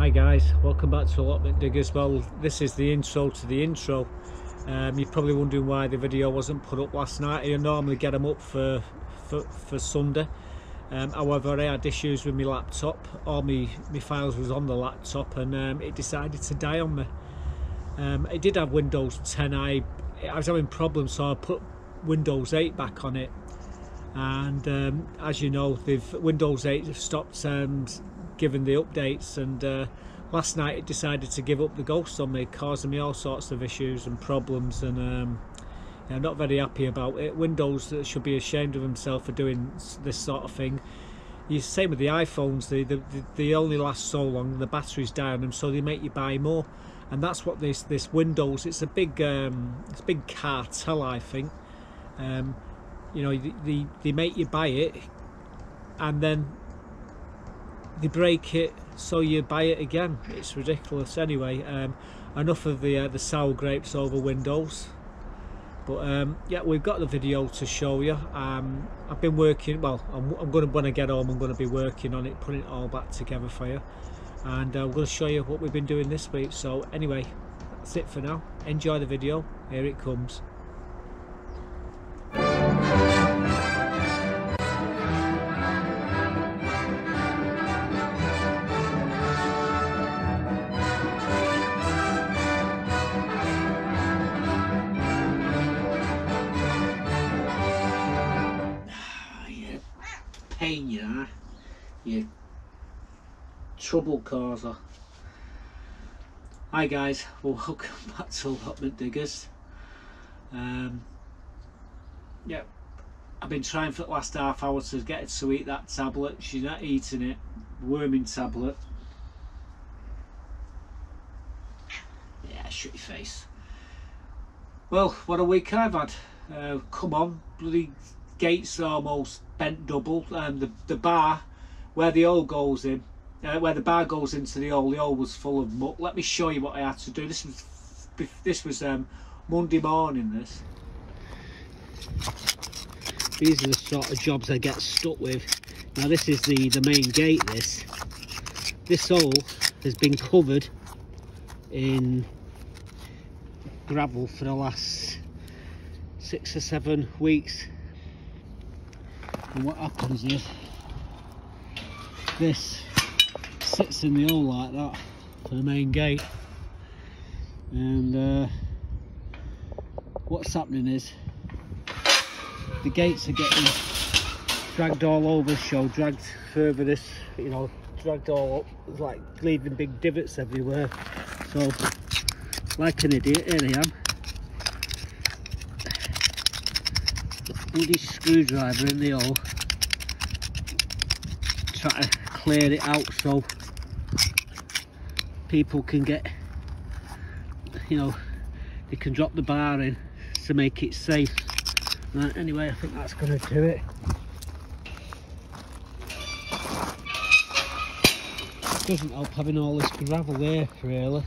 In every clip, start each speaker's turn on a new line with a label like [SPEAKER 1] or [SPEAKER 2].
[SPEAKER 1] Hi guys, welcome back to Allotment Diggers. Well, this is the intro to the intro. You're probably wondering why the video wasn't put up last night. I normally get them up for Sunday. However, I had issues with my laptop. All my files was on the laptop and it decided to die on me. It did have Windows 10. I was having problems, so I put Windows 8 back on it. And as you know, Windows 8 have stopped giving the updates, and last night it decided to give up the ghost on me, causing me all sorts of issues and problems, and I'm not very happy about it. Windows should be ashamed of himself for doing this sort of thing. Same with the iPhones, they only last so long, the batteries die on them, so they make you buy more, and that's what this Windows, it's a big cartel, I think. You know, they make you buy it and then they break it so you buy it again. It's ridiculous. Anyway, enough of the sour grapes over Windows. But yeah, we've got the video to show you. I've been working, well, I'm going to, when I get home, I'm going to be working on it, putting it all back together for you, and I'm going to show you what we've been doing this week. So anyway, that's it for now. Enjoy the video. Here it comes. Pain, you trouble causer. Hi guys, well, welcome back to Allotment Diggers. Yeah, I've been trying for the last half hour to get her to eat that tablet. She's not eating it. Worming tablet. Yeah, shut your face. Well, what a week I've had. Come on, bloody gates are almost bent double. The bar where the hole goes in, where the bar goes into the hole was full of muck. Let me show you what I had to do. This was Monday morning. These are the sort of jobs I get stuck with. Now this is the main gate. This hole has been covered in gravel for the last 6 or 7 weeks. And what happens is this sits in the hole like that for the main gate, and what's happening is the gates are getting dragged all over the show, dragged further this, you know, dragged all up. It's like leaving big divots everywhere. So like an idiot, here I am, bloody screwdriver in the hole, try to clear it out so people can get, you know, they can drop the bar in to make it safe. Right, anyway, I think that's going to do it. Doesn't help having all this gravel there, really.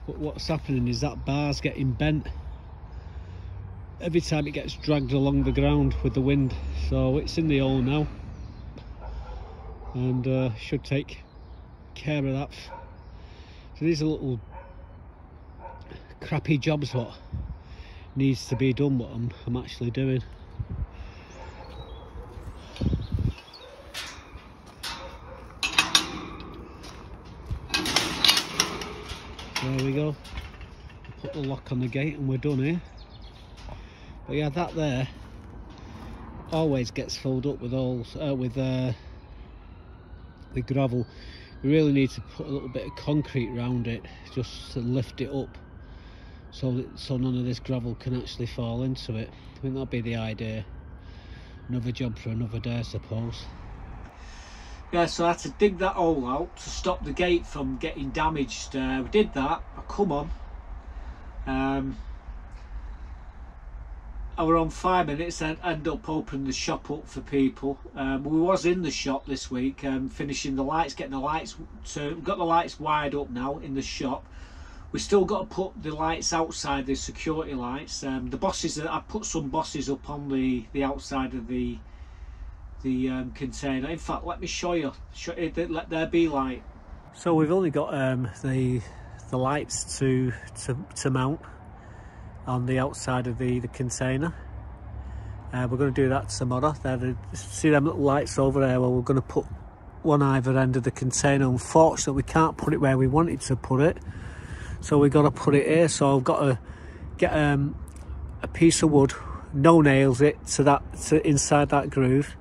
[SPEAKER 1] But what's happening is that bar's getting bent every time it gets dragged along the ground with the wind. So it's in the hole now, and should take care of that. So these are little crappy jobs what needs to be done, what I'm actually doing. There we go. Put the lock on the gate and we're done here. But yeah, that there always gets filled up with holes, with the gravel. We really need to put a little bit of concrete around it just to lift it up, so none of this gravel can actually fall into it. I think that'd be the idea. Another job for another day, I suppose. Yeah, so I had to dig that hole out to stop the gate from getting damaged. We did that. I come on. I were on 5 minutes and end up opening the shop up for people. We was in the shop this week, finishing the lights, getting the lights. So we've got the lights wired up now in the shop. We still got to put the lights outside, the security lights. The bosses, I put some bosses up on the outside of the container. In fact, let me show you. Let there be light. So we've only got the lights to mount on the outside of the container. We're going to do that tomorrow. See them little lights over there? Well, we're going to put one either end of the container. Unfortunately, we can't put it where we wanted to put it, so we've got to put it here. So I've got to get a piece of wood, no nails it to inside that groove.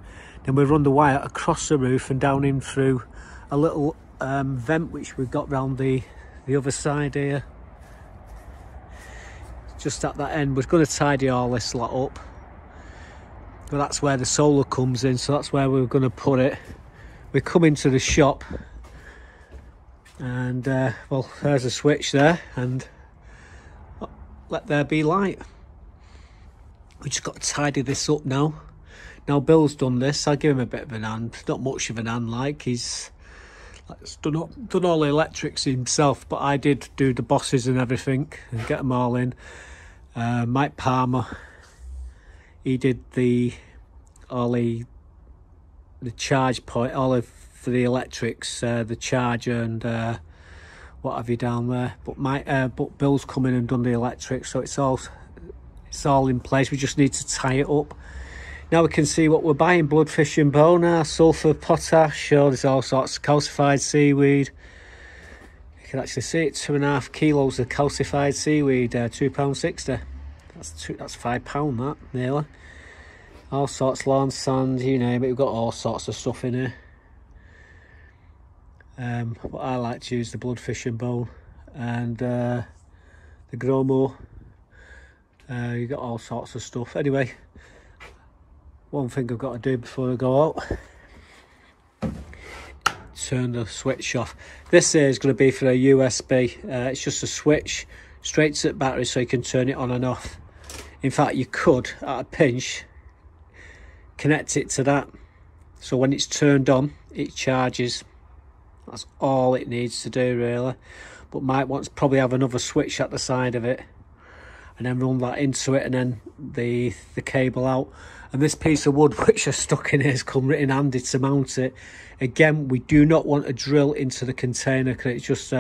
[SPEAKER 1] Then we run the wire across the roof and down in through a little vent which we've got round the other side here. Just at that end, we're going to tidy all this lot up. But that's where the solar comes in, so that's where we're going to put it. We come into the shop and well, there's a switch there, and let there be light. We just got to tidy this up now. Now Bill's done this. I'll give him a bit of an hand, not much of an hand, like he's done all the electrics himself, but I did do the bosses and everything and get them all in. Mike Palmer, he did all the charge point, for the electrics, the charger and what have you down there. But Bill's come in and done the electrics, so it's all in place. We just need to tie it up. Now we can see what we're buying: bloodfish and bone, sulphur, potash. Oh, there's all sorts of calcified seaweed. You can actually see it, 2.5 kilos of calcified seaweed, £2.60. That's £5 that, nearly. All sorts, lawn sand, you name it. We've got all sorts of stuff in here. But I like to use the bloodfish and bone and the Gromo. You got all sorts of stuff. Anyway, one thing I've got to do before I go out: turn the switch off. This here is going to be for a USB. It's just a switch straight to the battery, so you can turn it on and off. In fact, you could, at a pinch, connect it to that, so when it's turned on, it charges. That's all it needs to do, really. But might want to probably have another switch at the side of it, and then run that into it, and then the cable out. And this piece of wood which I stuck in here has come in handy to mount it. Again, we do not want to drill into the container, because it just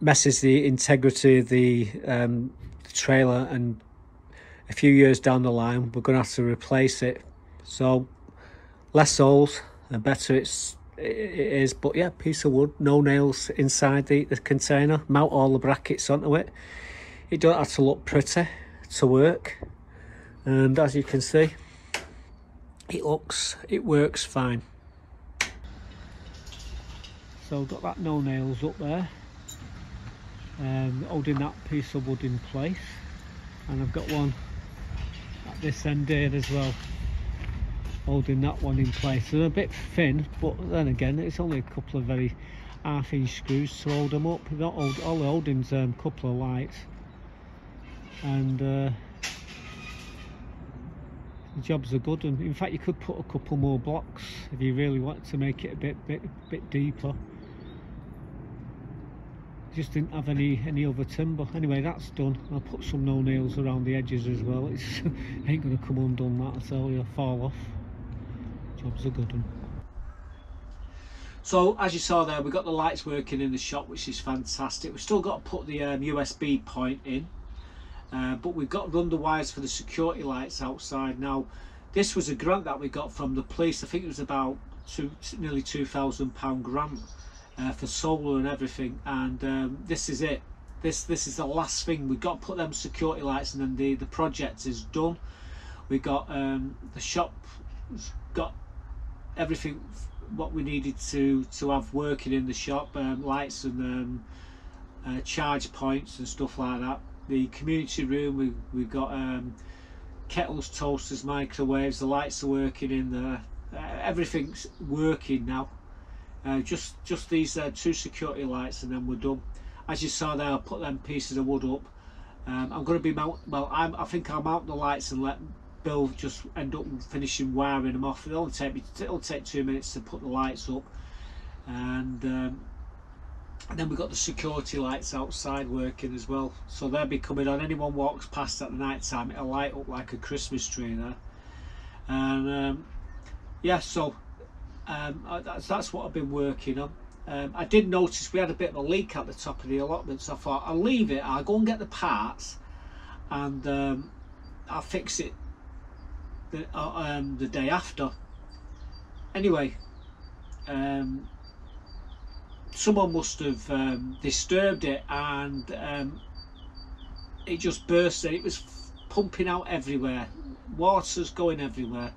[SPEAKER 1] messes the integrity of the trailer, and a few years down the line we're going to have to replace it. So less holes, the better it is. But yeah, piece of wood, no nails inside the container. Mount all the brackets onto it. It don't have to look pretty to work, and as you can see, it works fine. So I've got that no nails up there, holding that piece of wood in place, and I've got one at this end here as well, holding that one in place. They're a bit thin, but then again, it's only a couple of very half-inch screws to hold them up. All the holding's a couple of lights, and the job's a good one. In fact, you could put a couple more blocks if you really wanted to make it a bit deeper. Just didn't have any other timber. Anyway, that's done. I'll put some no nails around the edges as well. It ain't going to come undone, that, I tell you. Fall off. Job's a good one. So as you saw there, we've got the lights working in the shop, which is fantastic. We've still got to put the USB point in, but we've got to run the wires for the security lights outside. Now, this was a grant that we got from the police. I think it was about nearly £2,000 grant for solar and everything, and this is it. This is the last thing. We've got to put them security lights, and then the project is done. We got the shop got everything what we needed to have working in the shop, lights and charge points and stuff like that. The community room, we've got kettles, toasters, microwaves. The lights are working in there. Everything's working now. Just these 2 security lights, and then we're done. As you saw there, I'll put them pieces of wood up. I'm going to be I think I'll mount the lights and let Bill just end up finishing wiring them off. It'll take 2 minutes to put the lights up, and then we've got the security lights outside working as well. So they'll be coming on. Anyone walks past at the night time, it'll light up like a Christmas tree there. And yeah, so that's what I've been working on. I did notice we had a bit of a leak at the top of the allotment, so I thought I'll leave it, I'll go and get the parts, and I'll fix it the day after. Anyway, someone must have disturbed it, and it just burst. It was pumping out everywhere, water's going everywhere.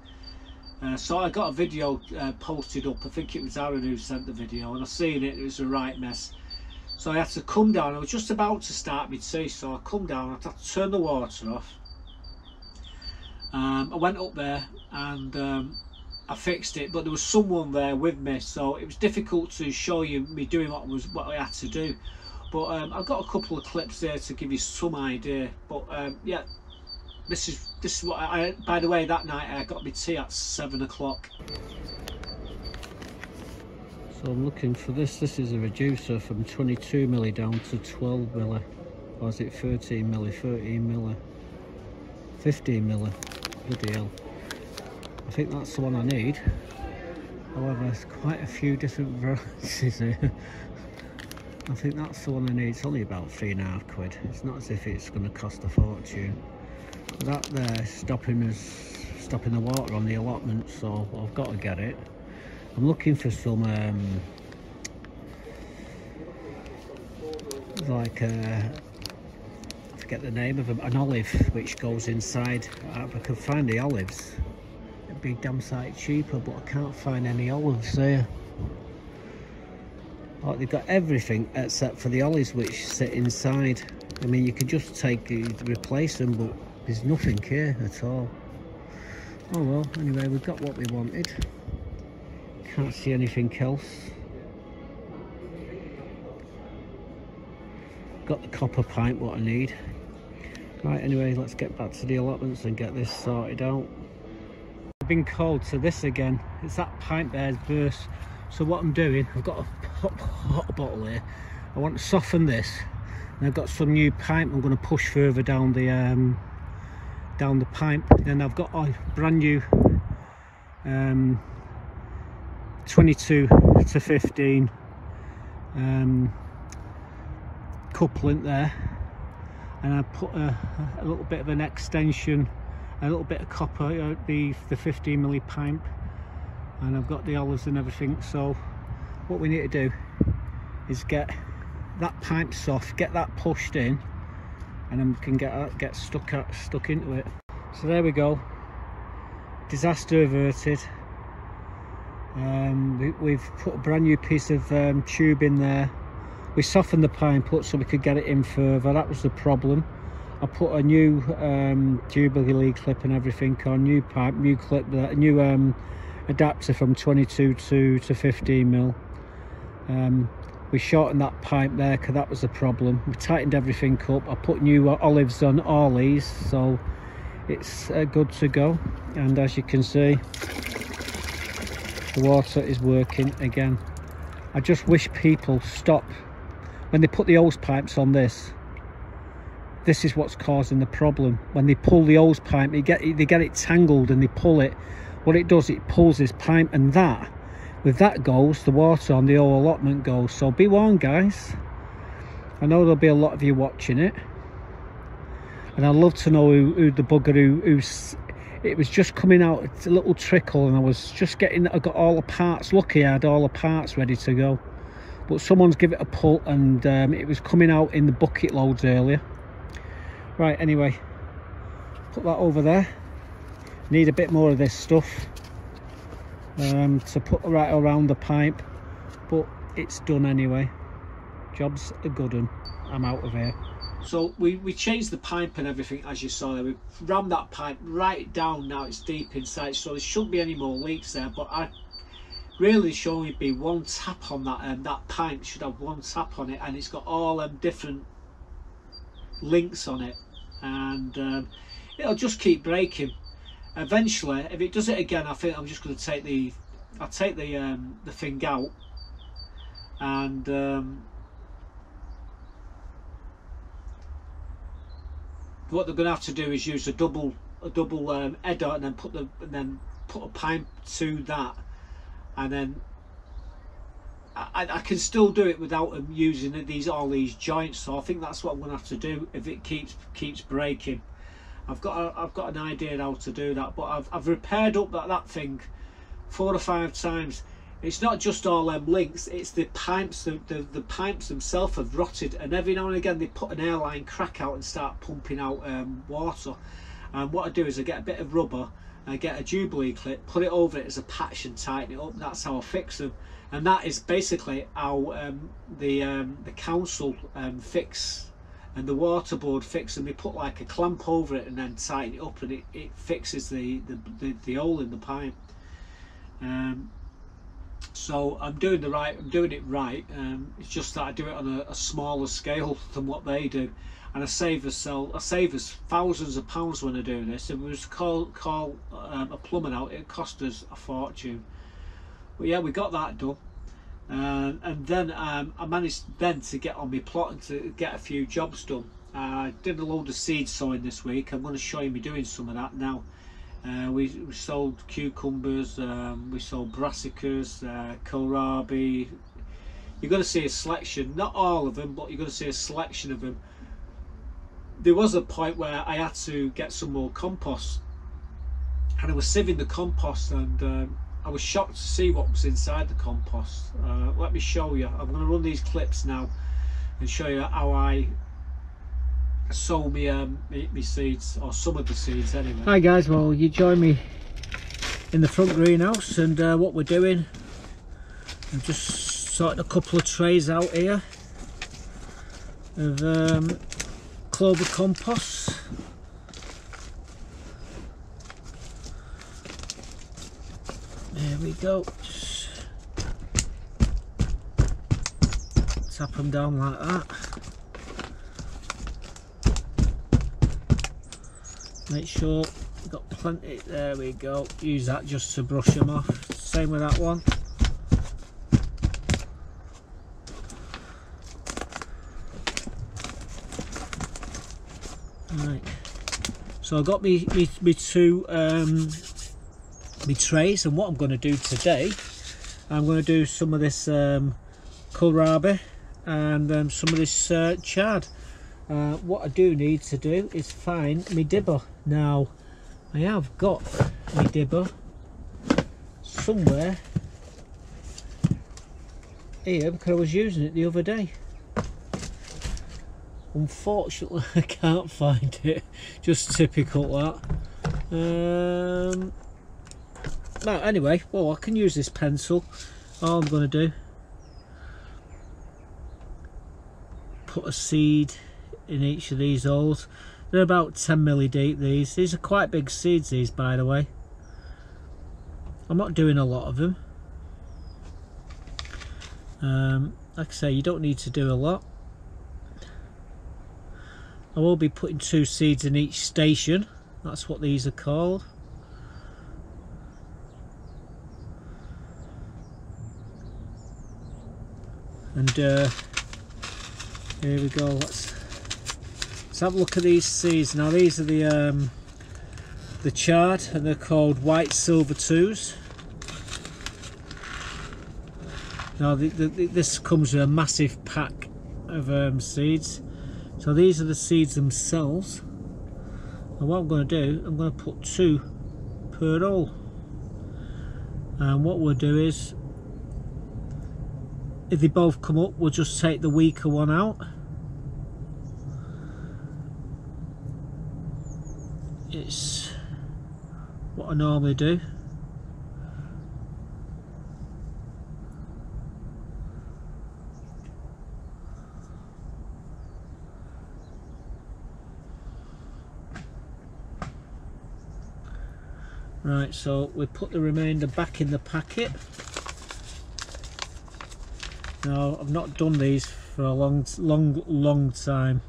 [SPEAKER 1] So I got a video posted up. I think it was Aaron who sent the video, and I seen it. It was a right mess. So I had to come down. I was just about to start my tea, so I come down. I had to turn the water off. I went up there and I fixed it, but there was someone there with me, so it was difficult to show you me doing what I had to do. But I've got a couple of clips there to give you some idea. But yeah. This is what I, by the way, that night I got my tea at 7 o'clock. So I'm looking for this. This is a reducer from 22 milli down to 12 milli. Or is it 13 milli, 13 milli, 15 milli? Bloody hell. I think that's the one I need. However, there's quite a few different varieties here. I think that's the one I need. It's only about £3.5. It's not as if it's going to cost a fortune. That there stopping the water on the allotment, so I've got to get it. I'm looking for some like I forget the name of them, an olive which goes inside. If I could find the olives, it'd be damn sight cheaper, but I can't find any olives there. Like, they've got everything except for the olives which sit inside. I mean, you could just replace them, but there's nothing here at all. Oh well, anyway, we've got what we wanted. Can't see anything else. Got the copper pipe, what I need. Right, anyway, let's get back to the allotments and get this sorted out. I've been called to this again. It's that pipe there's burst. So what I'm doing, I've got a hot bottle here. I want to soften this. And I've got some new pipe I'm going to push further down the pipe. Then I've got a brand new 22 to 15 coupling there, and I put a little bit of an extension, a little bit of copper, the 15 milli pipe, and I've got the olives and everything. So what we need to do is get that pipe soft, get that pushed in, and then we can get stuck into it. So there we go, disaster averted. We've put a brand new piece of tube in there. We softened the pipe up so we could get it in further. That was the problem. I put a new Jubilee clip and everything on, new pipe, new clip, new adapter from 22 to 15 mil. We shortened that pipe there because that was the problem. We tightened everything up. I put new olives on all these, so it's good to go. And as you can see, the water is working again. I just wish people stop when they put the hose pipes on this. This is what's causing the problem. When they pull the hose pipe, they get it tangled and they pull it. What it does, it pulls this pipe, and that, with that goes, the water on the whole allotment goes. So be warned, guys. I know there'll be a lot of you watching it, and I'd love to know who the bugger who's. It was just coming out, it's a little trickle, and I was just getting, I got all the parts. Lucky I had all the parts ready to go, but someone's give it a pull, and it was coming out in the bucket loads earlier. Right, anyway, put that over there. Need a bit more of this stuff to put right around the pipe, but it's done anyway. Job's a good one. I'm out of here. So we changed the pipe and everything, as you saw there. We rammed that pipe right down. Now it's deep inside, so there shouldn't be any more leaks there, but I really should only be one tap on that. That pipe should have one tap on it, and it's got all different links on it, and it'll just keep breaking. Eventually, if it does it again, I think I'm just going to take the thing out, and what they're going to have to do is use a double header, and then put a pipe to that, and then I can still do it without using all these joints. So I think that's what I'm gonna have to do if it keeps breaking. I've got an idea how to do that, but I've repaired up that thing 4 or 5 times. It's not just all them links, it's the pipes. The pipes themselves have rotted, and every now and again they put an airline crack out and start pumping out water. And what I do is I get a bit of rubber, I get a Jubilee clip, put it over it as a patch and tighten it up. That's how I fix them. And that is basically how the council fix and the water board fix them. They put like a clamp over it and then tighten it up, and it fixes the hole in the pipe. So I'm doing it right. It's just that I do it on a smaller scale than what they do, and I save us thousands of pounds when I do this. If we was to call a plumber out, it cost us a fortune. But yeah, we got that done, and then I managed then to get on my plot and to get a few jobs done. I did a load of seed sowing this week. I'm going to show you me doing some of that now. We sold cucumbers, we sold brassicas, kohlrabi. You're going to see a selection, not all of them, but you're going to see a selection of them. There was a point where I had to get some more compost, and I was sieving the compost, and I was shocked to see what was inside the compost. Let me show you. I'm going to run these clips now and show you how I sow me seeds, or some of the seeds anyway. Hi guys, well you join me in the front greenhouse, and what we're doing, I'm just sorting a couple of trays out here of clover compost. There we go. Just tap them down like that. Make sure you've got plenty. There we go. Use that just to brush them off. Same with that one. Right. So I've got me two me trays, and what I'm going to do today, I'm going to do some of this kohlrabi and some of this chard. What I do need to do is find my dibber. Now I have got my dibber somewhere here because I was using it the other day. Unfortunately I can't find it. Just typical that. No, anyway, well I can use this pencil. All I'm going to do, put a seed in each of these holes. They're about 10 milli deep. These are quite big seeds, these, by the way. I'm not doing a lot of them. Like I say, you don't need to do a lot. I will be putting 2 seeds in each station. That's what these are called. And here we go. Let's have a look at these seeds. Now these are the chard, and they're called White Silver 2s. Now this comes with a massive pack of seeds. So these are the seeds themselves, and what I'm going to do, I'm going to put 2 per hole. And what we'll do is, if they both come up, we'll just take the weaker one out. It's what I normally do. Right, so we put the remainder back in the packet. Now I've not done these for a long time.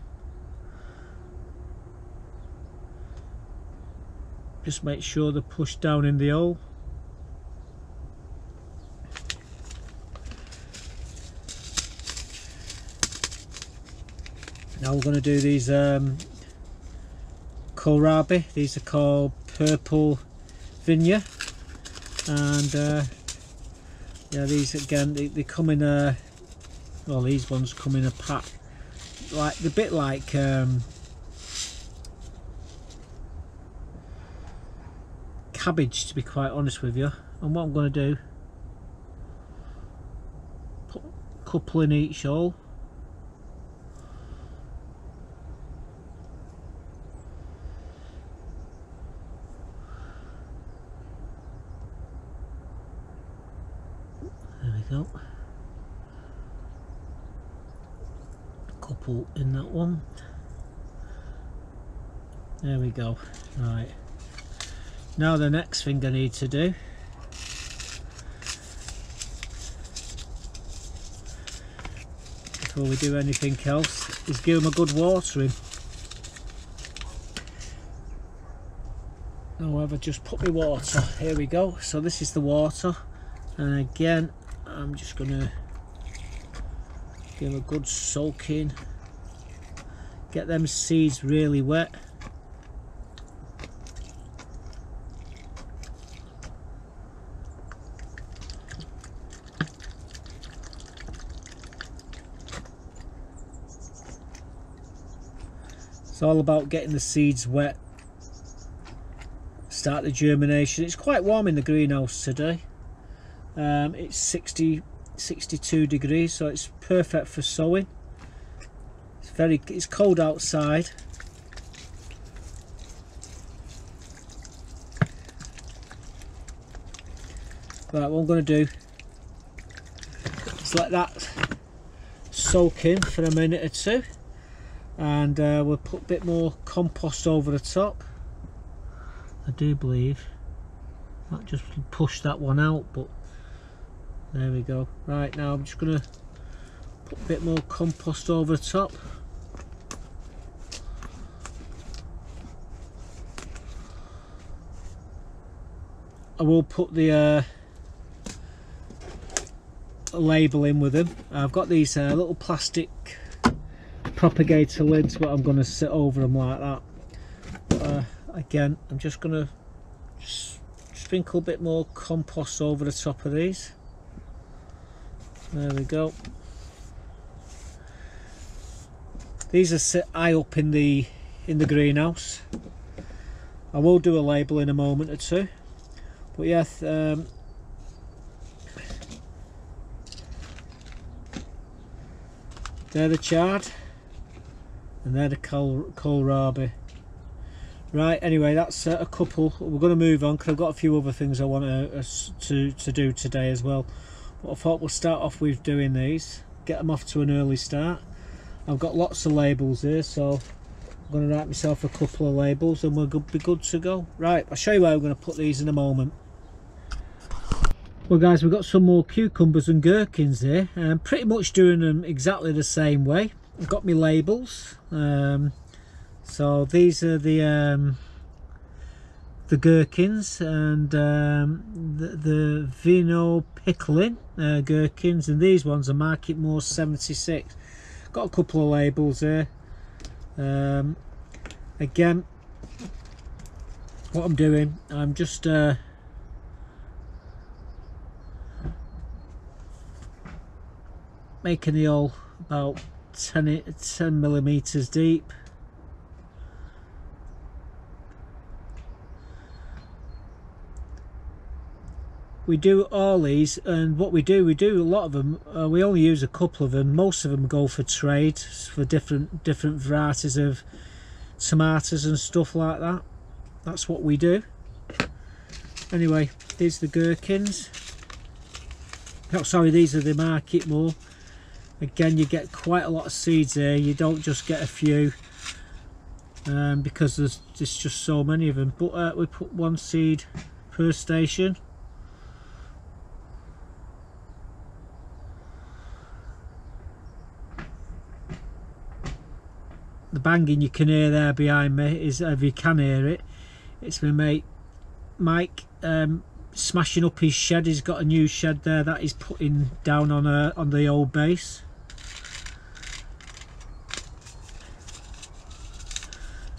[SPEAKER 1] Just make sure they're pushed down in the hole. Now we're going to do these kohlrabi. These are called purple vinia, and yeah, these again, they come in a, well, these ones come in a pack, like a bit like cabbage, to be quite honest with you. And what I'm going to do, put a couple in each hole. There we go. A couple in that one. There we go. Right. Now the next thing I need to do, before we do anything else, is give them a good watering. Now I've just put my water, here we go. So this is the water, and again I'm just going to give them a good soaking, get them seeds really wet. It's all about getting the seeds wet, start the germination. It's quite warm in the greenhouse today. It's 62 degrees, so it's perfect for sowing. It's cold outside. Right, what I'm going to do is let that soak in for a minute or two, and we'll put a bit more compost over the top. I do believe that just pushed that one out, but there we go. Right, now I'm just going to put a bit more compost over the top. I will put the label in with them. I've got these little plastic propagator lids, but I'm going to sit over them like that. But, again, I'm just going to sprinkle a bit more compost over the top of these. There we go. These are sit high up in the greenhouse. I will do a label in a moment or two, but yeah, they're the chard and they're the kohlrabi. Right, anyway, that's a couple. We're going to move on because I've got a few other things I want to do today as well. But I thought we'll start off with doing these, get them off to an early start. I've got lots of labels here, so I'm going to write myself a couple of labels and we'll be good to go. Right, I'll show you where I'm going to put these in a moment. Well guys, we've got some more cucumbers and gherkins here, and I'm pretty much doing them exactly the same way. I've got my labels. So these are the gherkins, and the Vino Pickling gherkins, and these ones are Market More 76. Got a couple of labels here. Again, what I'm doing, I'm just making the hole about 10 millimeters deep. We do all these, and what we do a lot of them, we only use a couple of them. Most of them go for trade, for different varieties of tomatoes and stuff like that. That's what we do. Anyway, these are the gherkins. Oh, sorry, these are the Market More. Again, you get quite a lot of seeds here. You don't just get a few, because there's just so many of them. But we put one seed per station. The banging you can hear there behind me is, if you can hear it, it's my mate Mike smashing up his shed. He's got a new shed there that he's putting down on the old base.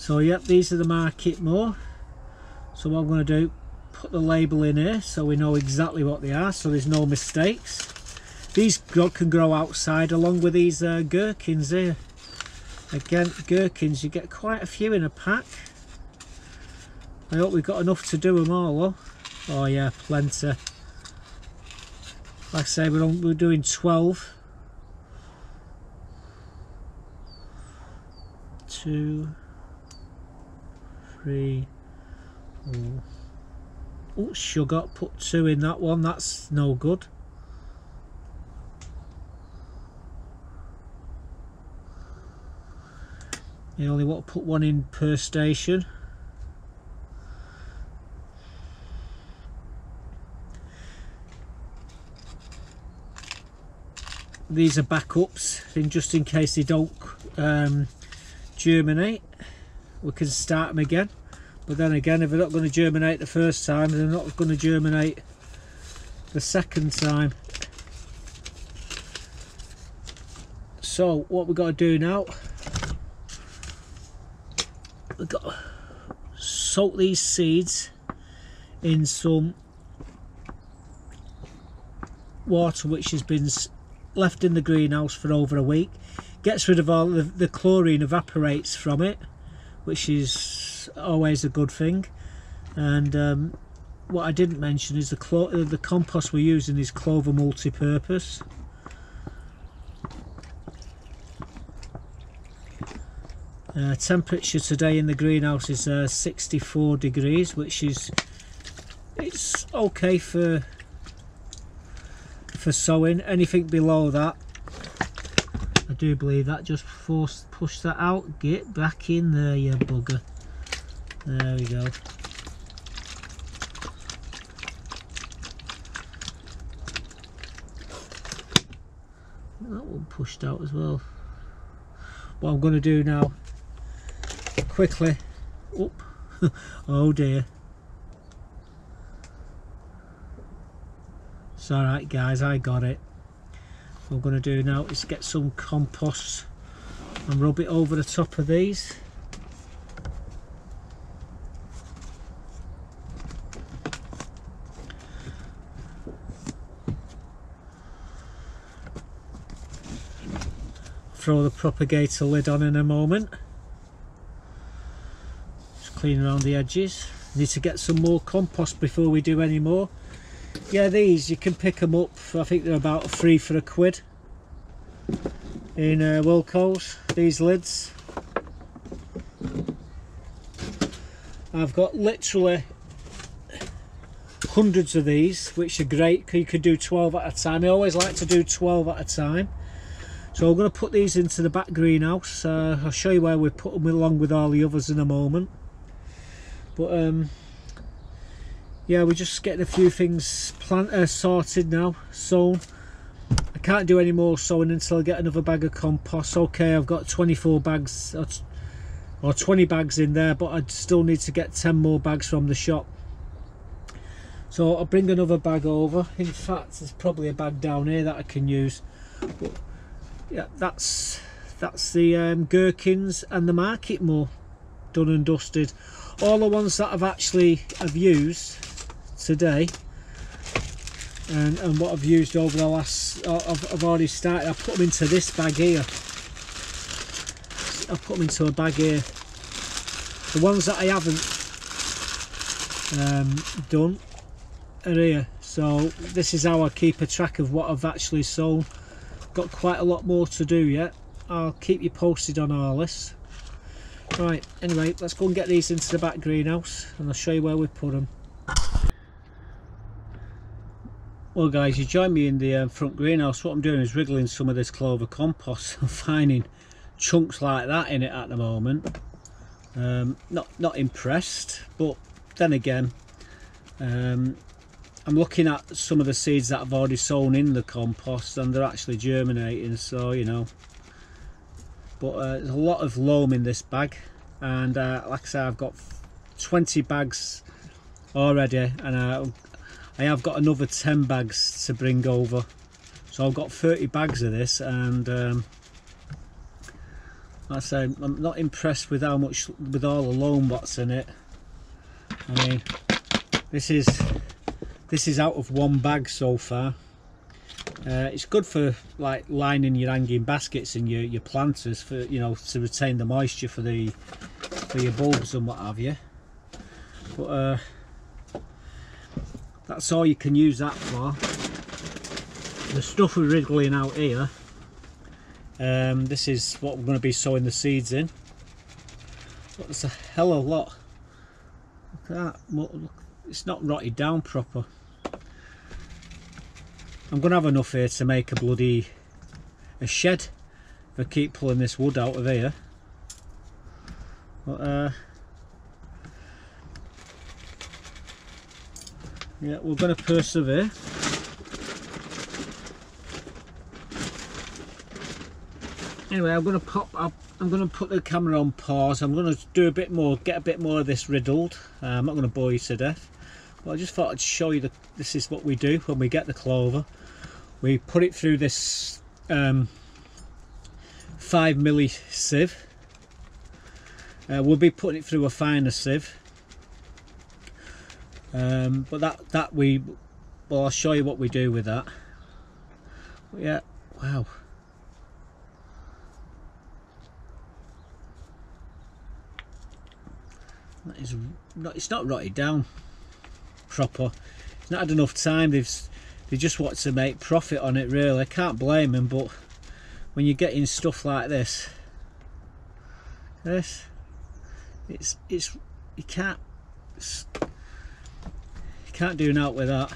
[SPEAKER 1] So yep, these are the Market More. So what I'm going to do, put the label in here so we know exactly what they are, so there's no mistakes. These can grow outside along with these gherkins here. Again, gherkins, you get quite a few in a pack. I hope we've got enough to do them all though. Oh yeah, plenty. Like I say, we're doing 12. 2, 3, 4. Oh, sugar, put 2 in that one, that's no good. You only want to put 1 in per station. These are backups, just in case they don't germinate. We can start them again, but then again, if they're not going to germinate the first time, they're not going to germinate the second time. So what we've got to do now, we've got to soak these seeds in some water which has been left in the greenhouse for over a week. Gets rid of all the chlorine, evaporates from it, which is always a good thing. And what I didn't mention is the compost we're using is Clover multi-purpose. Temperature today in the greenhouse is 64 degrees, which is, it's okay for sowing. Anything below that, I do believe that, just push that out, get back in there, you bugger. There we go. That one pushed out as well. What I'm going to do now, quickly, oh dear. It's alright guys, I got it. What I'm going to do now is get some compost and rub it over the top of these. Throw the propagator lid on in a moment. Just clean around the edges. Need to get some more compost before we do any more. Yeah, these you can pick them up for, I think they're about 3 for £1 in Wilko's, these lids. I've got literally hundreds of these, which are great because you can do 12 at a time. I always like to do 12 at a time. So I'm going to put these into the back greenhouse. I'll show you where we put them along with all the others in a moment. But yeah, we're just getting a few things sorted now, sown. I can't do any more sowing until I get another bag of compost. Okay, I've got 24 bags or 20 bags in there, but I still need to get 10 more bags from the shop. So I'll bring another bag over. In fact, there's probably a bag down here that I can use. But yeah, that's the gherkins and the Market More done and dusted. All the ones that I've used today and what I've used over the last, I've already started. I put them into this bag here. I put them into a bag here. The ones that I haven't done are here. So this is how I keep a track of what I've actually sown. Got quite a lot more to do yet. I'll keep you posted on all this. Right, anyway, let's go and get these into the back greenhouse and I'll show you where we put them. Well guys, you join me in the front greenhouse. What I'm doing is wriggling some of this clover compost. I'm finding chunks like that in it at the moment. Not impressed, but then again, I'm looking at some of the seeds that I've already sown in the compost and they're actually germinating, so you know. But there's a lot of loam in this bag, and like I say, I've got 20 bags already, and I have got another 10 bags to bring over, so I've got 30 bags of this. And Like I say, I'm not impressed with how much, with all the loam what's in it. I mean, this is out of one bag so far. It's good for like lining your hanging baskets and your planters, for, you know, to retain the moisture for your bulbs and what have you. But that's all you can use that for. The stuff we're wriggling out here, this is what we're going to be sowing the seeds in. But there's a hell of a lot. Look at that. Look, it's not rotted down proper. I'm going to have enough here to make a shed if I keep pulling this wood out of here. But yeah, we're going to persevere. Anyway, I'm going to put the camera on pause. I'm going to do a bit more, get a bit more of this riddled. I'm not going to bore you to death, but I just thought I'd show you this is what we do when we get the clover. We put it through this 5mm sieve. We'll be putting it through a finer sieve, but well, I'll show you what we do with that. But yeah, wow. That is not, it's not rotted down proper. It's not had enough time. They just want to make profit on it, really. I can't blame them, but when you're getting stuff like this, it's you can't do naught with that,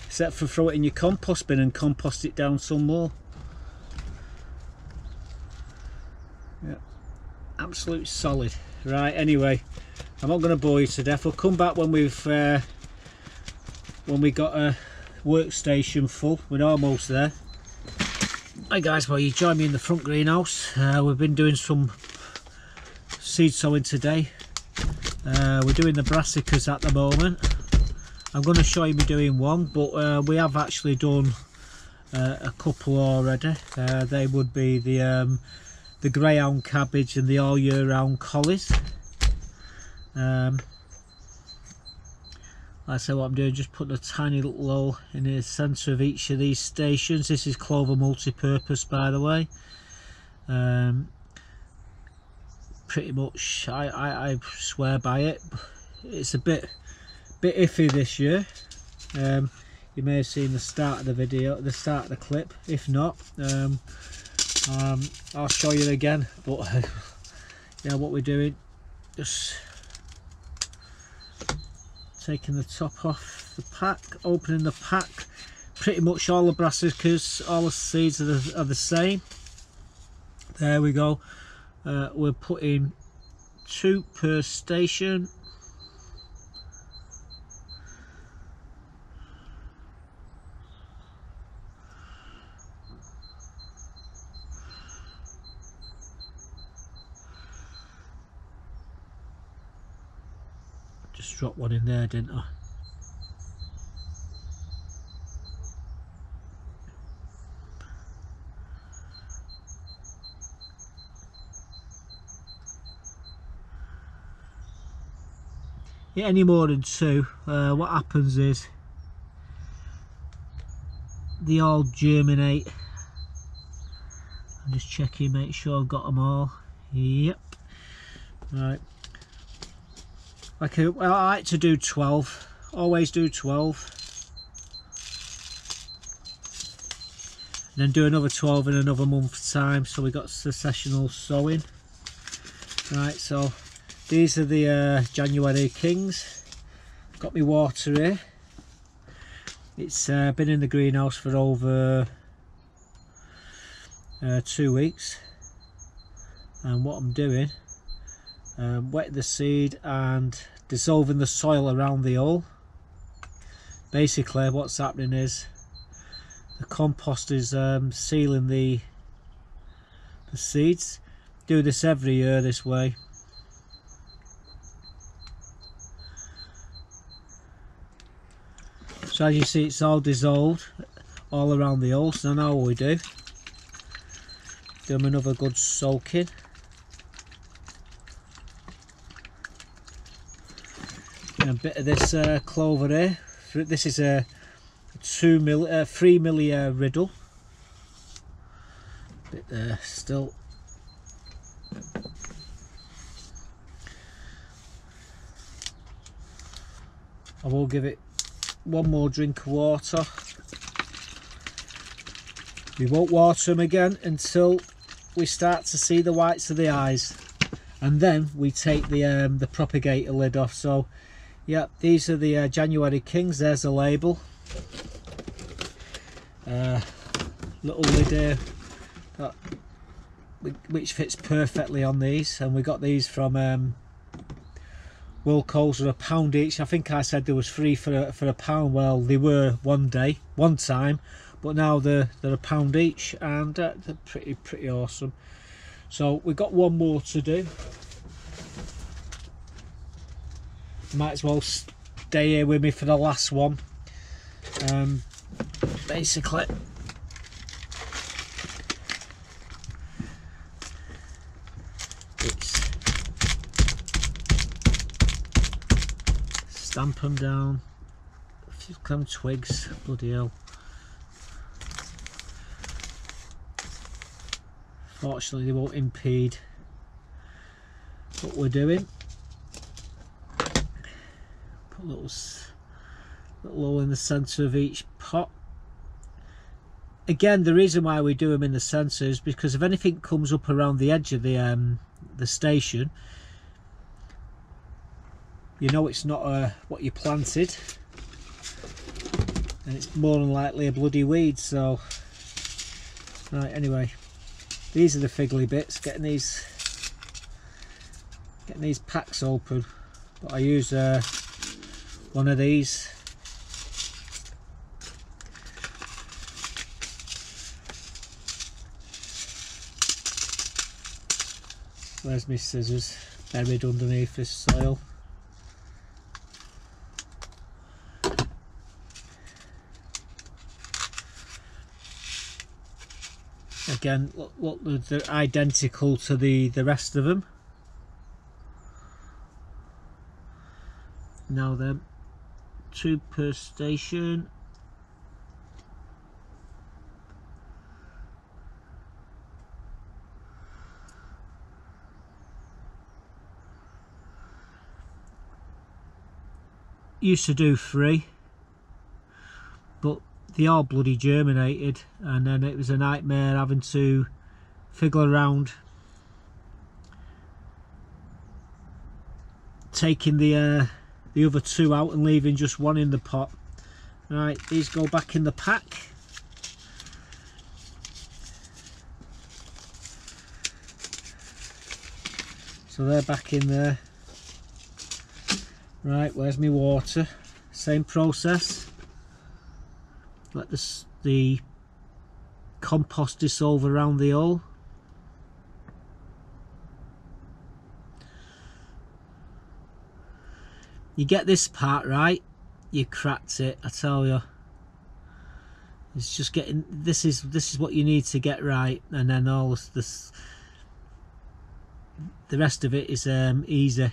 [SPEAKER 1] except for throw it in your compost bin and compost it down some more. Yeah, absolute solid. Right, anyway, I'm not going to bore you to death. We'll come back when we got a workstation full. We're almost there. Hi guys, well, you join me in the front greenhouse. We've been doing some seed sowing today. We're doing the brassicas at the moment. I'm going to show you me doing one, but we have actually done a couple already. They would be the greyhound cabbage and the all year round collies. Like I say, what I'm doing, just putting a tiny little hole in the centre of each of these stations. This is clover multi-purpose, by the way. Pretty much, I swear by it. It's a bit iffy this year. You may have seen the start of the video, the start of the clip. If not, I'll show you again. But yeah, what we're doing, just taking the top off the pack, opening the pack. Pretty much all the brassicas, all the seeds are the same. There we go. We're putting 2 per station. Just dropped one in there, didn't I? Yeah, any more than 2, what happens is they all germinate. I'm just checking, make sure I've got them all. Yep. Right. Okay, well, I like to do 12. Always do 12. And then do another 12 in another month's time, so we got successional sowing. Right, so these are the January Kings. Got me water here. It's been in the greenhouse for over 2 weeks. And what I'm doing, wet the seed and dissolving the soil around the hole. Basically what's happening is the compost is sealing the seeds. Do this every year this way. So as you see, it's all dissolved all around the hole. So now what we do, do them another good soaking. And a bit of this clover here. This is a 3 milli riddle. Bit there still. I will give it one more drink of water. We won't water them again until we start to see the whites of the eyes, and then we take the propagator lid off. So yeah, these are the January Kings. There's the label. Little lid here which fits perfectly on these, and we got these from Wilko's for £1 each. I think I said there was 3 for a pound. Well, they were one time, but now they're £1 each, and they're pretty awesome. So we've got one more to do. Might as well stay here with me for the last one. Basically, it's stamp them down. A few clam twigs, bloody hell. Fortunately, they won't impede what we're doing. Put a little hole in the centre of each pot. Again, the reason why we do them in the centre is because if anything comes up around the edge of the station, you know it's not what you planted, and it's more than likely a bloody weed. So right, anyway, these are the figgly bits. Getting these packs open, but I use one of these. Where's my scissors? Buried underneath this soil. Again, look, they're identical to the rest of them. Now then, 2 per station. Used to do 3, but they all bloody germinated, and then it was a nightmare having to figgle around taking the other 2 out and leaving just 1 in the pot. Right, these go back in the pack. So they're back in there. Right, where's my water? Same process. Let the compost dissolve around the hole. You get this part right, you cracked it, I tell you. It's just getting, this is what you need to get right, and then all this the rest of it is easy.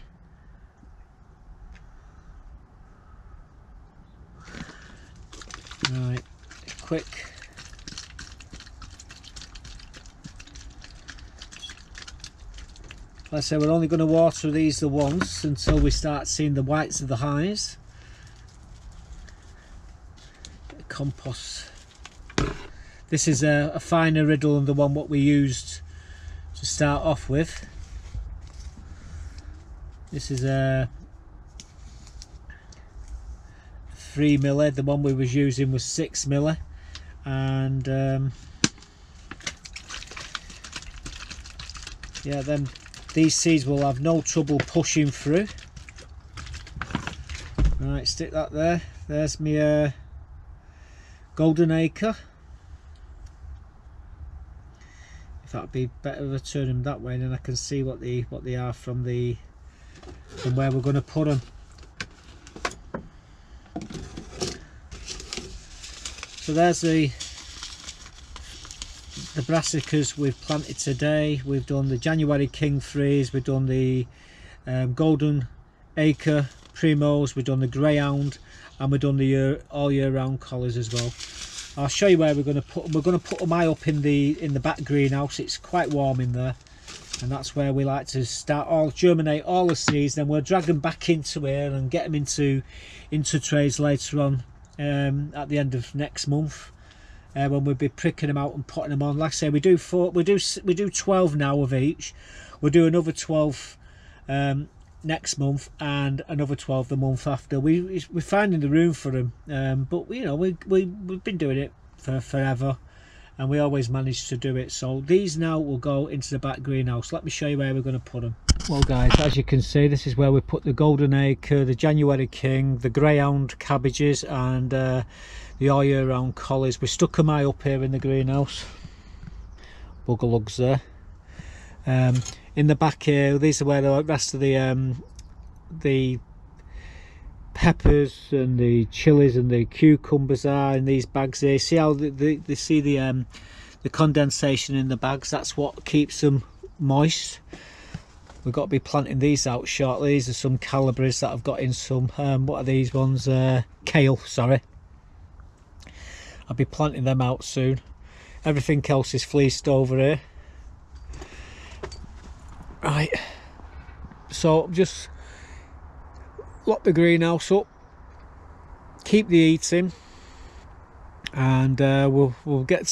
[SPEAKER 1] Right, quick. Like I say, we're only going to water these the once until we start seeing the whites of the hives. Bit of compost. This is a finer riddle than the one what we used to start off with. This is a 3 milli, the one we was using was 6 milli, and yeah, then these seeds will have no trouble pushing through. Right, stick that there. There's my golden acre. If that'd be better to turn them that way, then I can see what they are from where we're going to put them. So there's the the brassicas we've planted today. We've done the January King Freeze, we've done the Golden Acre Primos, we've done the Greyhound, and we've done the all year round collies as well. I'll show you where we're going to put them. We're going to put them high up in the back greenhouse. It's quite warm in there, and that's where we like to germinate all the seeds. Then we'll drag them back into here and get them into trays later on at the end of next month, when we'll be pricking them out and putting them on. Like I say, we do 12 now of each. We'll do another 12 next month and another 12 the month after. We're finding the room for them, but you know, we've been doing it for forever, and we always manage to do it. So these now will go into the back greenhouse. Let me show you where we're going to put them. Well guys, as you can see, this is where we put the Golden Acre, the January King, the Greyhound cabbages, and the all year round collies. We stuck them high up here in the greenhouse. Bugger lugs there. In the back here, these are where the rest of the peppers and the chilies and the cucumbers are in these bags here. See how they see the condensation in the bags? That's what keeps them moist. We've got to be planting these out shortly. These are some Calibris that I've got in some. What are these ones? Kale, sorry. I'll be planting them out soon. Everything else is fleeced over here. Right, so just lock the greenhouse up, keep the eating, and we'll get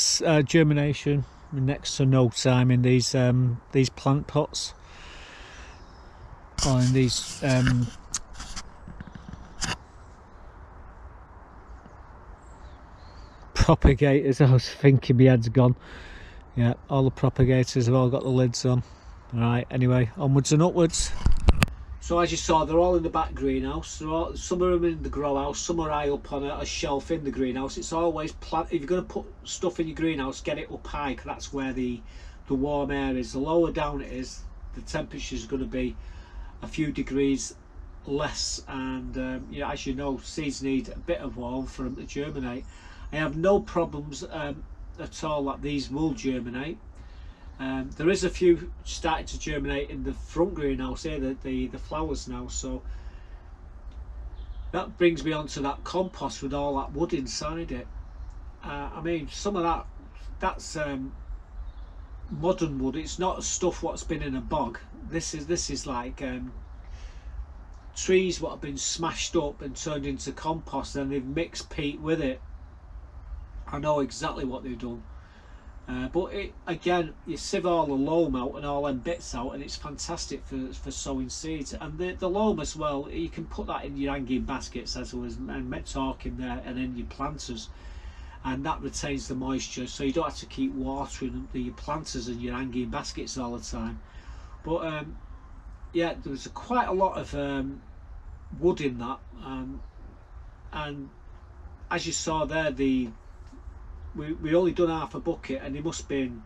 [SPEAKER 1] germination in next to no time in these plant pots, or in these propagators. I was thinking my head's gone. Yeah, all the propagators have all got the lids on. Right, anyway, onwards and upwards. So as you saw, they're all in the back greenhouse. Some of them in the grow house, some are high up on a shelf in the greenhouse. It's always if you're going to put stuff in your greenhouse, get it up high, because that's where the warm air is. The lower down it is, the temperature is going to be a few degrees less, and you know, as you know, seeds need a bit of warmth for them to germinate. I have no problems at all that these will germinate. There is a few starting to germinate in the front greenhouse here, the flowers now. So that brings me on to that compost with all that wood inside it. I mean, some of that's modern wood. It's not stuff what's been in a bog. This is like trees what have been smashed up and turned into compost, and they've mixed peat with it. I know exactly what they've done. But again, you sieve all the loam out and all them bits out, and it's fantastic for sowing seeds. And the loam as well, you can put that in your hanging baskets, as I was talking there, and in your planters, and that retains the moisture, so you don't have to keep watering your planters and your hanging baskets all the time. But yeah, there was quite a lot of wood in that, and as you saw there, we only done half a bucket, and there must have been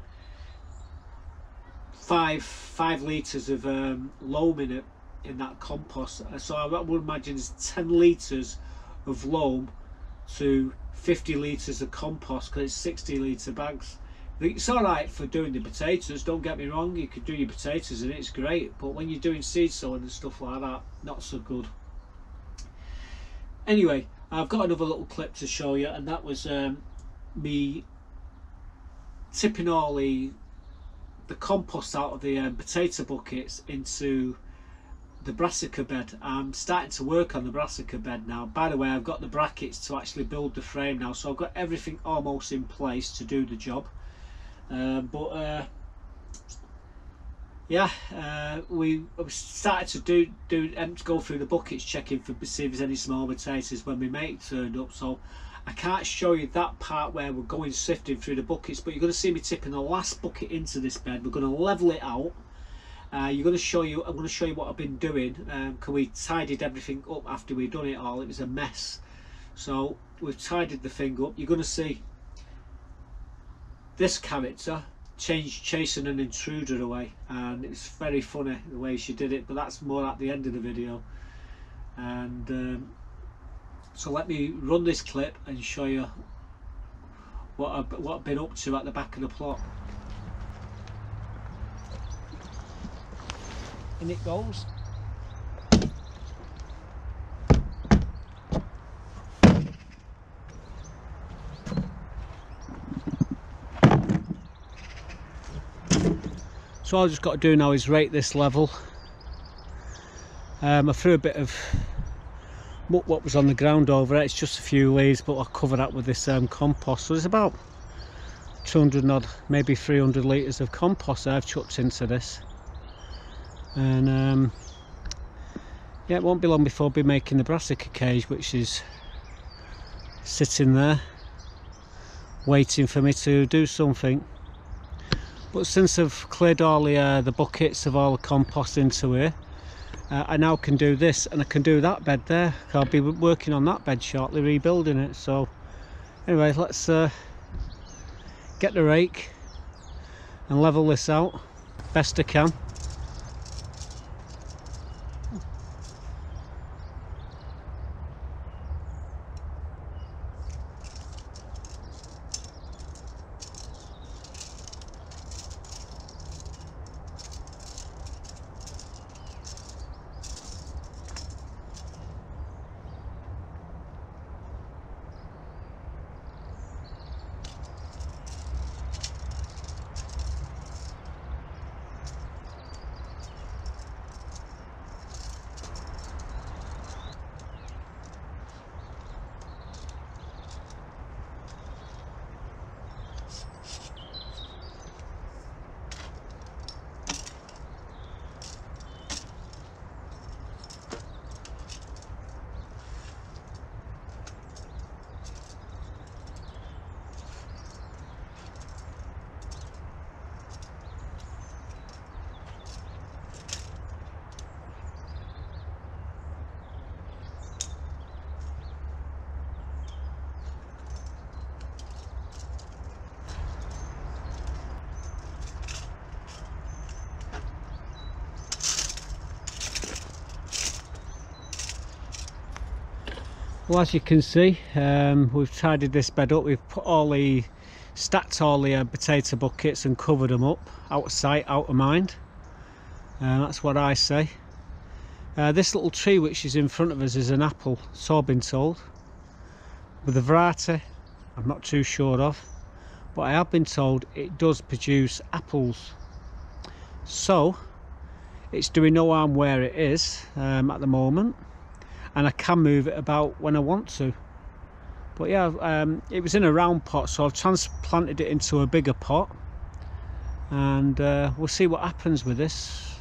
[SPEAKER 1] five litres of loam in that compost. So I would imagine it's 10 litres of loam to 50 litres of compost, because it's 60 litre bags. It's alright for doing the potatoes, don't get me wrong, you could do your potatoes and it's great, but when you're doing seed sowing and stuff like that, not so good. Anyway, I've got another little clip to show you, and that was me tipping all the compost out of the potato buckets into the brassica bed. I'm starting to work on the brassica bed now. By the way, I've got the brackets to actually build the frame now, so I've got everything almost in place to do the job. Yeah, we started to go through the buckets, checking for see if there's any small potatoes when my mate turned up. So I can't show you that part where we're going sifting through the buckets, but you're going to see me tipping the last bucket into this bed. We're going to level it out. I'm going to show you what I've been doing, because we tidied everything up after we'd done it all. It was a mess, so we've tidied the thing up. You're going to see this character chasing an intruder away, and it's very funny the way she did it, but that's more at the end of the video. And so let me run this clip and show you what I've been up to at the back of the plot. In it goes. So all I've just got to do now is rake this level. I threw a bit of what was on the ground over it. It's just a few leaves, but I'll cover that with this compost. So there's about 200 odd, maybe 300 litres of compost I've chucked into this. And yeah, it won't be long before I'll be making the brassica cage, which is sitting there waiting for me to do something. But since I've cleared all the buckets of all the compost into here, I now can do this, and I can do that bed there. I'll be working on that bed shortly, rebuilding it. So anyway, let's get the rake and level this out best I can. Well, as you can see, we've tidied this bed up. We've stacked all the potato buckets and covered them up, out of sight, out of mind. That's what I say. This little tree which is in front of us is an apple, so I've been told. With the variety, I'm not too sure of, but I have been told it does produce apples. So it's doing no harm where it is at the moment, and I can move it about when I want to. But yeah, it was in a round pot, so I've transplanted it into a bigger pot, and we'll see what happens with this.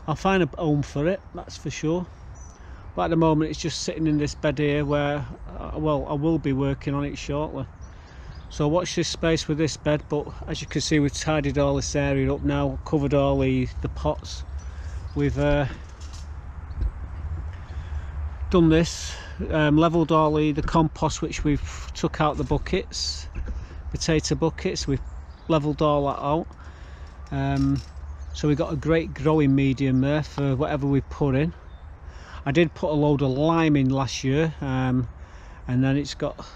[SPEAKER 1] I'll find a home for it, that's for sure. But at the moment it's just sitting in this bed here where, well, I will be working on it shortly. So watch this space with this bed. But as you can see, we've tidied all this area up now, covered all the pots. We've done this, levelled all the compost which we've took out the buckets, potato buckets. We've levelled all that out, so we've got a great growing medium there for whatever we put in. I did put a load of lime in last year, and then it's got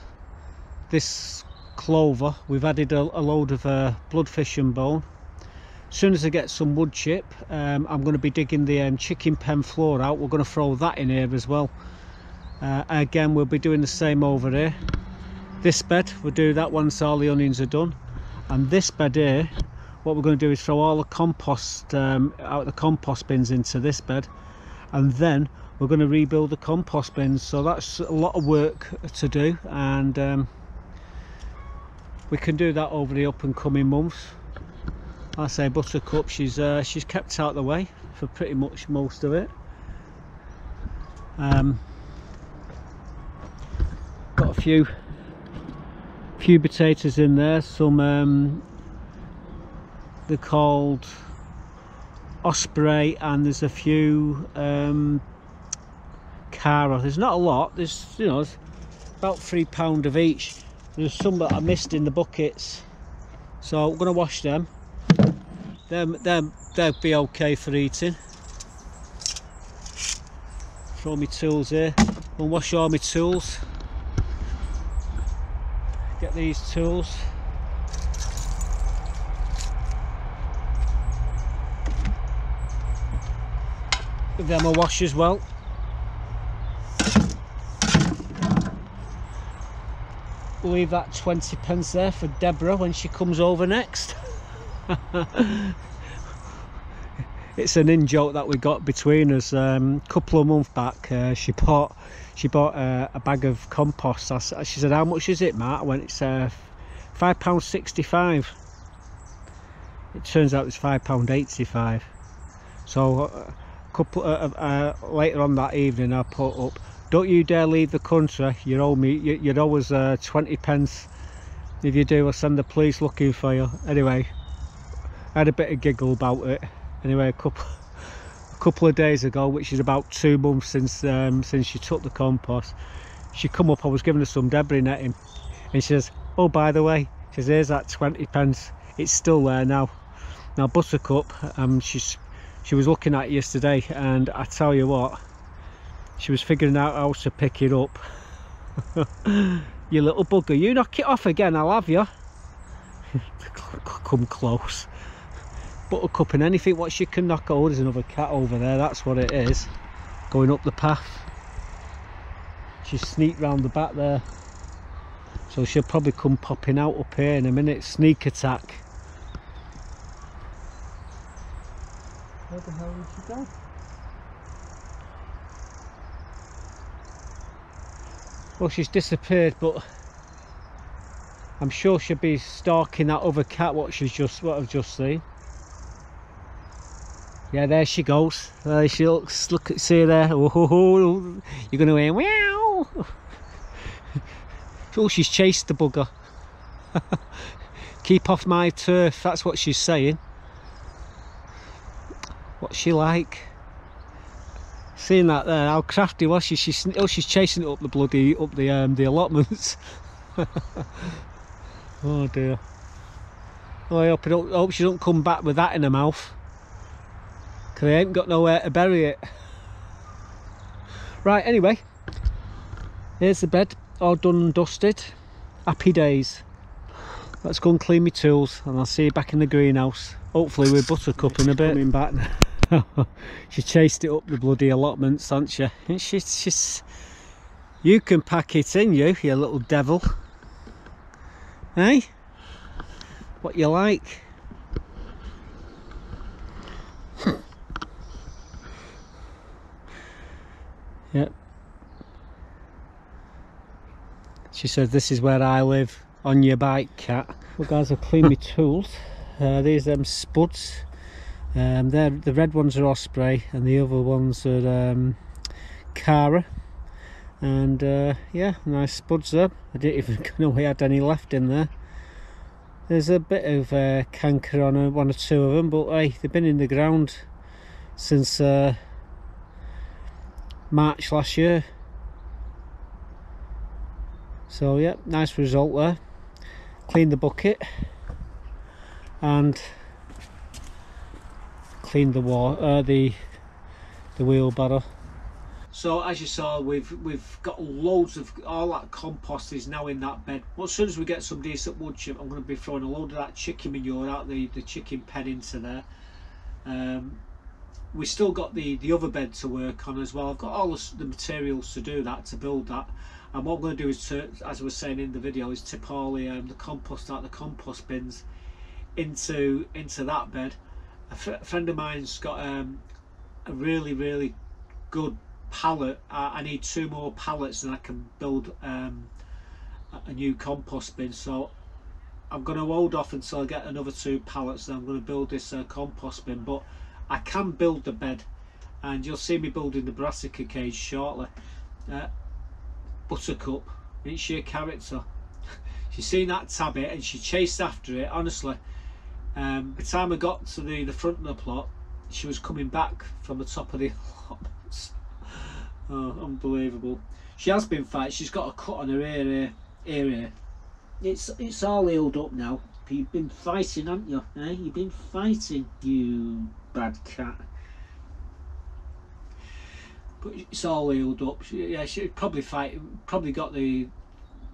[SPEAKER 1] this clover. We've added a load of bloodfish and bone. As soon as I get some wood chip, I'm going to be digging the chicken pen floor out. We're going to throw that in here as well. Again, we'll be doing the same over here. This bed, we'll do that once all the onions are done. And this bed here, what we're going to do is throw all the compost out the compost bins into this bed, and then we're going to rebuild the compost bins. So that's a lot of work to do, and we can do that over the up and coming months. I say Buttercup, she's kept out of the way for pretty much most of it. Got a few potatoes in there. Some they're called Osprey, and there's a few Cara. There's not a lot. There's, you know, about £3 of each. There's some that I missed in the buckets, so we're going to wash them. They'll be okay for eating. Throw my tools here and wash all my tools. get these tools. Give them a wash as well. Leave that 20p there for Deborah when she comes over next. It's an in-joke that we got between us. Couple of months back, she bought a bag of compost. She said, "How much is it, Matt?" I went, "It's £5.65. It turns out it's £5.85. So a couple later on that evening, I put up, "Don't you dare leave the country. You owe me. You'd owe us 20p. If you do, I'll send the police looking for you." Anyway, I had a bit of giggle about it. Anyway, a couple of days ago, which is about 2 months since she took the compost, she come up. I was giving her some debris netting, and she says, "Oh, by the way," she says, "here's that 20p. It's still there now." Now Buttercup, she was looking at it yesterday, and I tell you what, she was figuring out how to pick it up. "You little bugger, you knock it off again, I'll have you." Come close. Buttercup and anything what she can knock over. There's another cat over there, that's what it is, going up the path. She sneaked round the back there, so she'll probably come popping out up here in a minute. Sneak attack. Where the hell did she go? Well, she's disappeared, but I'm sure she'll be stalking that other cat what I've just seen. Yeah, there she goes. There she looks. Look, see her there. Oh, you're going to hear meow. Oh, she's chased the bugger. "Keep off my turf." That's what she's saying. What's she like? Seeing that there, how crafty was she? She's chasing it up the allotments. Oh dear. Oh, I hope she don't come back with that in her mouth. They ain't got nowhere to bury it. Right, anyway, here's the bed, all done and dusted. Happy days. Let's go and clean my tools, and I'll see you back in the greenhouse. Hopefully with Buttercup in a bit. Coming back now. She chased it up the bloody allotments, hasn't she? And she's... You can pack it in, you little devil. Hey? What you like? Yep. She said, "This is where I live, on your bike, cat." Well guys, I've cleaned my tools. These them spuds. The red ones are Osprey and the other ones are Cara. And yeah, nice spuds there. I didn't even know we had any left in there. There's a bit of canker on one or two of them, but hey, they've been in the ground since March last year. So yeah, nice result there. Cleaned the bucket and cleaned the wheelbarrow. So as you saw, we've got loads of, all that compost is now in that bed. Well, as soon as we get some decent wood chip, I'm going to be throwing a load of that chicken manure out the chicken pen into there. We still got the other bed to work on as well. I've got all the materials to do that, to build that. And what I'm going to do is, as I was saying in the video, is tip all the compost out the compost bins into that bed. A friend of mine's got a really good pallet. I need 2 more pallets and I can build a new compost bin. So I'm going to hold off until I get another 2 pallets, then I'm going to build this compost bin. But I can build the bed, and you'll see me building the brassica cage shortly. Buttercup, isn't she a character? She's seen that tabby and she chased after it. Honestly, by the time I got to the front of the plot, she was coming back from the top of the allotments. Oh, unbelievable. She has been fighting. She's got a cut on her ear. It's all healed up now. But you've been fighting, haven't you? Eh? You've been fighting, you bad cat. But it's all healed up. She probably got the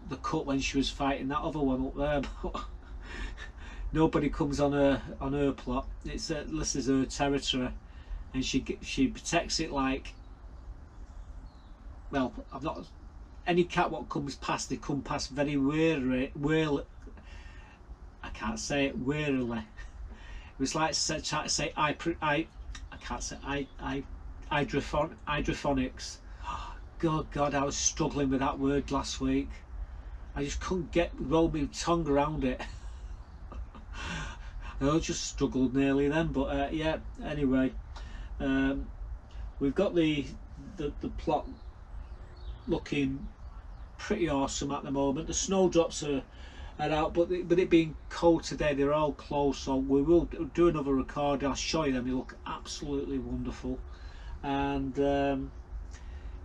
[SPEAKER 1] the cut when she was fighting that other one up there, but nobody comes on her plot. This is her territory, and she protects it like, well, I've not, any cat what comes past, they come past very warily. I can't say it, warily. It was like trying to say I can't say hydroponics. God, I was struggling with that word last week. I just couldn't roll my tongue around it. I just struggled nearly then, but yeah. Anyway, we've got the plot looking pretty awesome at the moment. The snowdrops are out, but with it being cold today, they're all closed, so we will do another record. I'll show you them. They look absolutely wonderful. And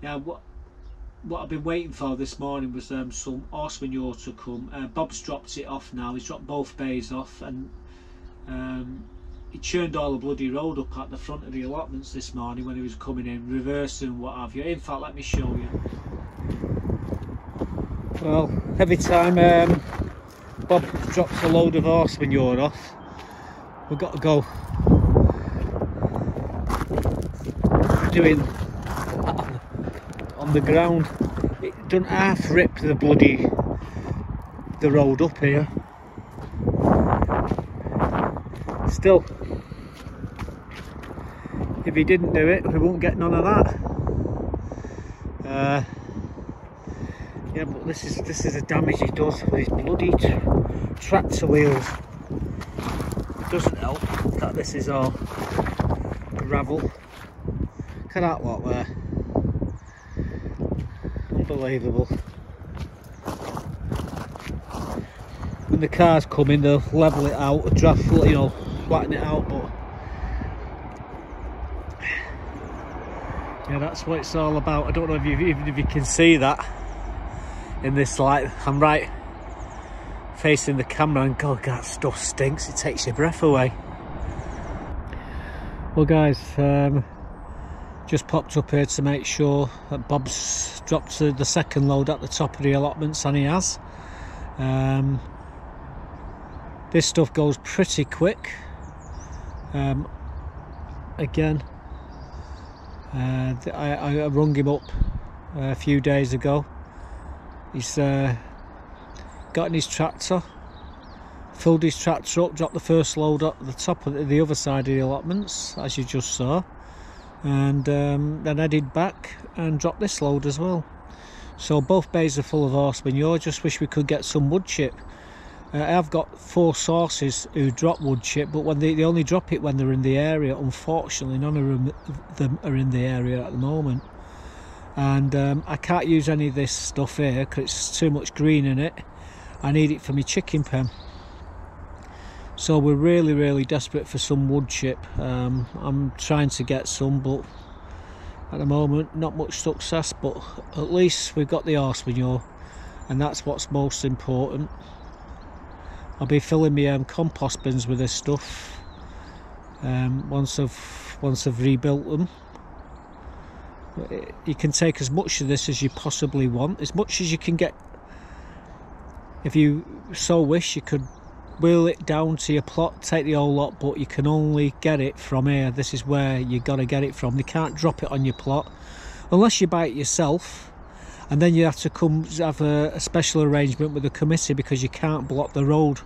[SPEAKER 1] yeah, what I've been waiting for this morning was some horse manure to come. Bob's dropped it off now. He's dropped both bays off, and he churned all the bloody road up at the front of the allotments this morning when he was coming in, reversing and what have you. In fact, let me show you. Well, every time Bob drops a load of horse manure off, we've got to go doing on the ground. It doesn't half rip the road up here. Still, if he didn't do it, we won't get none of that. Yeah, but this is the damage he does with his bloody tractor wheels. It doesn't help that this is all gravel. Look at that lot there. Unbelievable. When the cars come in, they'll level it out, draft, you know, flatten it out, but yeah, that's what it's all about. I don't know if you can see that in this light. I'm right facing the camera, and God, that stuff stinks. It takes your breath away. Well guys, just popped up here to make sure that Bob's dropped the second load at the top of the allotments, and he has. This stuff goes pretty quick. Again, I rung him up a few days ago. He's got in his tractor, filled his tractor up, dropped the first load at the top of the other side of the allotments, as you just saw, and then headed back and dropped this load as well. So both bays are full of horse manure. Just wish we could get some wood chip. I've got 4 sources who drop wood chip, but when they only drop it when they're in the area. Unfortunately, none of them are in the area at the moment, and I can't use any of this stuff here because it's too much green in it. I need it for my chicken pen, so we're really desperate for some wood chip. I'm trying to get some, but at the moment not much success, but at least we've got the horse manure, and that's what's most important. I'll be filling my compost bins with this stuff once I've rebuilt them. You can take as much of this as you possibly want, as much as you can get. If you so wish, you could wheel it down to your plot, take the whole lot, but you can only get it from here. This is where you got to get it from. They can't drop it on your plot unless you buy it yourself, and then you have to have a special arrangement with the committee, because you can't block the road.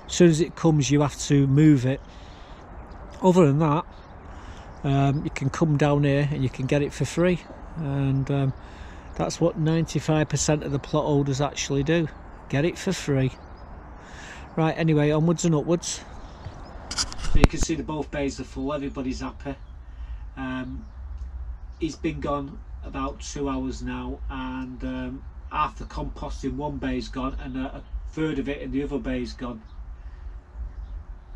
[SPEAKER 1] As soon as it comes, you have to move it. Other than that, you can come down here and you can get it for free, and that's what 95% of the plot holders actually do, get it for free. Right, anyway, onwards and upwards. So you can see the both bays are full, everybody's happy. He's been gone about 2 hours now, and half the compost in one bay's gone, and a third of it in the other bay's gone.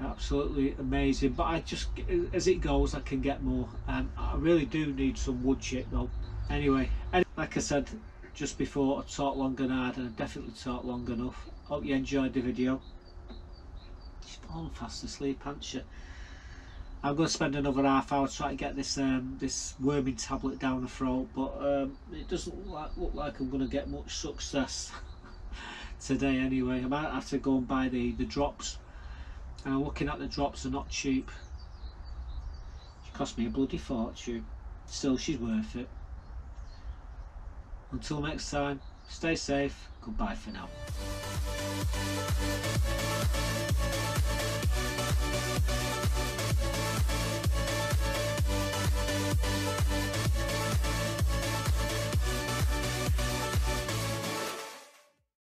[SPEAKER 1] Absolutely amazing. But I just, as it goes, I can get more. I really do need some wood chip though. Anyway, like I said just before, I talked long and hard, and I definitely talked long enough. Hope you enjoyed the video. She's fallen fast asleep, hasn't she? I'm going to spend another half hour trying to get this this worming tablet down the throat, but it doesn't look like I'm going to get much success. today anyway. I might have to go and buy the drops. And looking at the drops, are not cheap. She cost me a bloody fortune. Still, she's worth it. Until next time, stay safe. Goodbye for now.